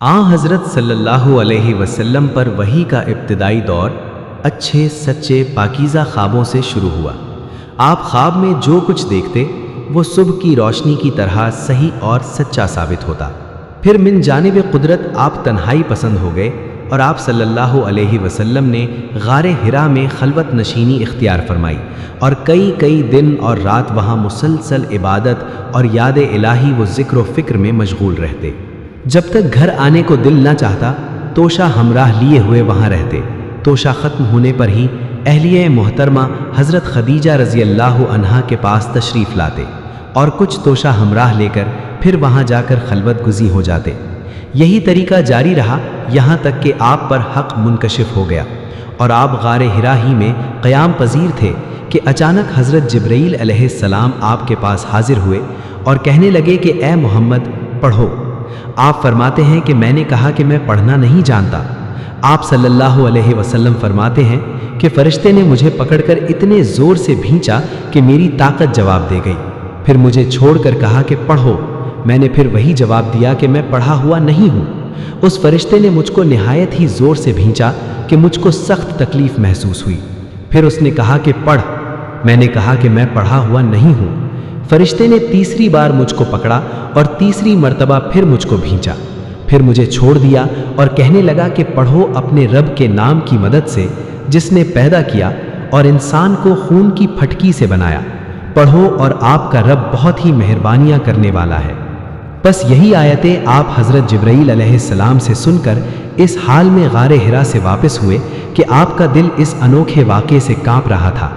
حضرت صلی اللہ علیہ وسلم پر وحی کا ابتدائی دور اچھے سچے پاکیزہ خوابوں سے شروع ہوا۔ آپ خواب میں جو کچھ دیکھتے وہ صبح کی روشنی کی طرح صحیح اور سچا ثابت ہوتا۔ پھر من جانب قدرت آپ تنہائی پسند ہو گئے اور آپ صلی اللہ علیہ وسلم نے غار حرا میں خلوت نشینی اختیار فرمائی اور کئی دن اور رات وہاں مسلسل عبادت اور یاد الہی و ذکر و فکر میں مشغول رہتے۔ جب تک گھر آنے کو دل نہ چاہتا توشہ ہمراہ لیے ہوئے وہاں رہتے۔ توشہ ختم ہونے پر ہی اہلیہ محترمہ حضرت خدیجہ رضی اللہ عنہا کے پاس تشریف لاتے اور کچھ توشہ ہمراہ لے کر پھر وہاں جا کر خلوت گزی ہو جاتے۔ یہی طریقہ جاری رہا یہاں تک کہ آپ پر حق منکشف ہو گیا اور آپ غار حرا ہی میں قیام پذیر تھے کہ اچانک حضرت جبرائیل علیہ السلام آپ کے پاس حاضر ہوئے اور کہنے لگے کہ اے محمد پڑھو۔ آپ فرماتے ہیں کہ میں نے کہا کہ میں پڑھنا نہیں جانتا۔ آپ صلی اللہ علیہ وسلم فرماتے ہیں کہ فرشتے نے مجھے پکڑ کر اتنے زور سے بھینچا کہ میری طاقت جواب دے گئی، پھر مجھے چھوڑ کر کہا کہ پڑھو۔ میں نے پھر وہی جواب دیا کہ میں پڑھا ہوا نہیں ہوں۔ اس فرشتے نے مجھ کو نہایت ہی زور سے بھینچا کہ مجھ کو سخت تکلیف محسوس ہوئی، پھر اس نے کہا کہ پڑھ۔ میں نے کہا کہ میں پڑھا ہوا نہیں ہوں۔ فرشتے نے تیسری بار مجھ کو پکڑا اور تیسری مرتبہ پھر مجھ کو بھینچا، پھر مجھے چھوڑ دیا اور کہنے لگا کہ پڑھو اپنے رب کے نام کی مدد سے جس نے پیدا کیا اور انسان کو خون کی پھٹکی سے بنایا۔ پڑھو اور آپ کا رب بہت ہی مہربانیاں کرنے والا ہے۔ بس یہی آیتیں آپ حضرت جبرائیل علیہ السلام سے سن کر اس حال میں غار حرا سے واپس ہوئے کہ آپ کا دل اس انوکھے واقعے سے کانپ رہا تھا۔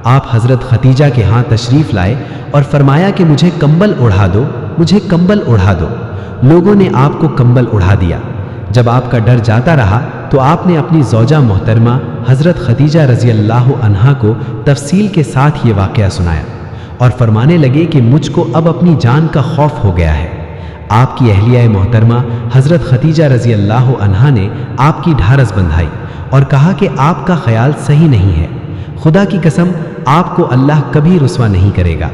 آپ حضرت خدیجہ کے ہاں تشریف لائے اور فرمایا کہ مجھے کمبل اڑھا دو، مجھے کمبل اڑھا دو۔ لوگوں نے آپ کو کمبل اڑھا دیا۔ جب آپ کا ڈر جاتا رہا تو آپ نے اپنی زوجہ محترمہ حضرت خدیجہ رضی اللہ عنہا کو تفصیل کے ساتھ یہ واقعہ سنایا اور فرمانے لگے کہ مجھ کو اب اپنی جان کا خوف ہو گیا ہے۔ آپ کی اہلیہ محترمہ حضرت خدیجہ رضی اللہ عنہا نے آپ کی ڈھارس بندھائی اور کہا کہ آپ کا خیال صحیح نہیں ہے۔ خدا کی قسم آپ کو اللہ کبھی رسوا نہیں کرے گا۔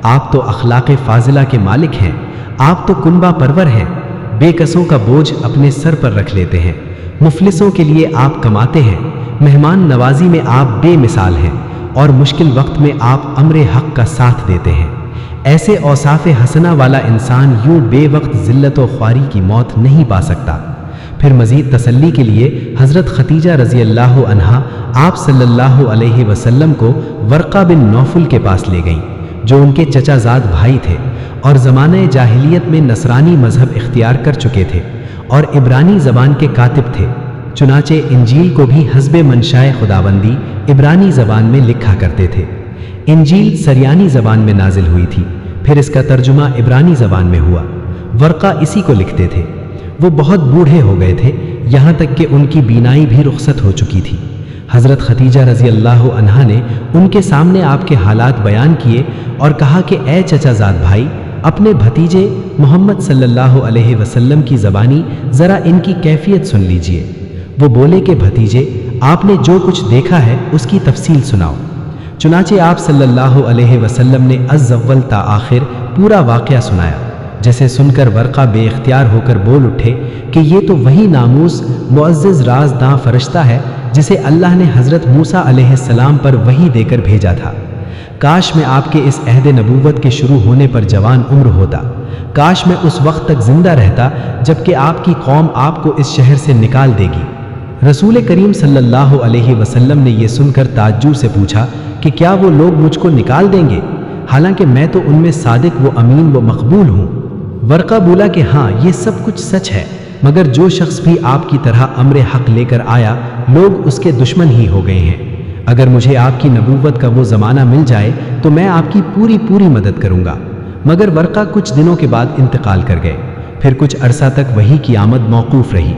آپ تو اخلاق فاضلہ کے مالک ہیں، آپ تو کنبہ پرور ہیں، بے کسوں کا بوجھ اپنے سر پر رکھ لیتے ہیں، مفلسوں کے لیے آپ کماتے ہیں، مہمان نوازی میں آپ بے مثال ہیں اور مشکل وقت میں آپ امر حق کا ساتھ دیتے ہیں۔ ایسے اوصاف حسنہ والا انسان یوں بے وقت ذلت و خواری کی موت نہیں پا سکتا۔ پھر مزید تسلی کے لیے حضرت خدیجہ رضی اللہ عنہا آپ صلی اللہ علیہ وسلم کو ورقہ بن نوفل کے پاس لے گئیں جو ان کے چچا زاد بھائی تھے اور زمانہ جاہلیت میں نصرانی مذہب اختیار کر چکے تھے اور عبرانی زبان کے کاتب تھے۔ چنانچہ انجیل کو بھی حسب منشائے خداوندی عبرانی زبان میں لکھا کرتے تھے۔ انجیل سریانی زبان میں نازل ہوئی تھی، پھر اس کا ترجمہ عبرانی زبان میں ہوا۔ ورقہ اسی کو لکھتے تھے۔ وہ بہت بوڑھے ہو گئے تھے، یہاں تک کہ ان کی بینائی بھی رخصت ہو چکی تھی۔ حضرت خدیجہ رضی اللہ عنہا نے ان کے سامنے آپ کے حالات بیان کیے اور کہا کہ اے چچا زاد بھائی، اپنے بھتیجے محمد صلی اللہ علیہ وسلم کی زبانی ذرا ان کی کیفیت سن لیجئے۔ وہ بولے کہ بھتیجے، آپ نے جو کچھ دیکھا ہے اس کی تفصیل سناؤ۔ چنانچہ آپ صلی اللہ علیہ وسلم نے از اول تا آخر پورا واقعہ سنایا، جسے سن کر ورقہ بے اختیار ہو کر بول اٹھے کہ یہ تو وہی ناموس معزز رازداں فرشتہ ہے جسے اللہ نے حضرت موسیٰ علیہ السلام پر وحی دے کر بھیجا تھا۔ کاش میں آپ کے اس عہد نبوت کے شروع ہونے پر جوان عمر ہوتا، کاش میں اس وقت تک زندہ رہتا جب کہ آپ کی قوم آپ کو اس شہر سے نکال دے گی۔ رسول کریم صلی اللہ علیہ وسلم نے یہ سن کر تعجب سے پوچھا کہ کیا وہ لوگ مجھ کو نکال دیں گے، حالانکہ میں تو ان میں صادق و امین و مقبول ہوں۔ ورقہ بولا کہ ہاں یہ سب کچھ سچ ہے، مگر جو شخص بھی آپ کی طرح امر حق لے کر آیا لوگ اس کے دشمن ہی ہو گئے ہیں۔ اگر مجھے آپ کی نبوت کا وہ زمانہ مل جائے تو میں آپ کی پوری مدد کروں گا۔ مگر ورقہ کچھ دنوں کے بعد انتقال کر گئے، پھر کچھ عرصہ تک وحی کی آمد موقوف رہی۔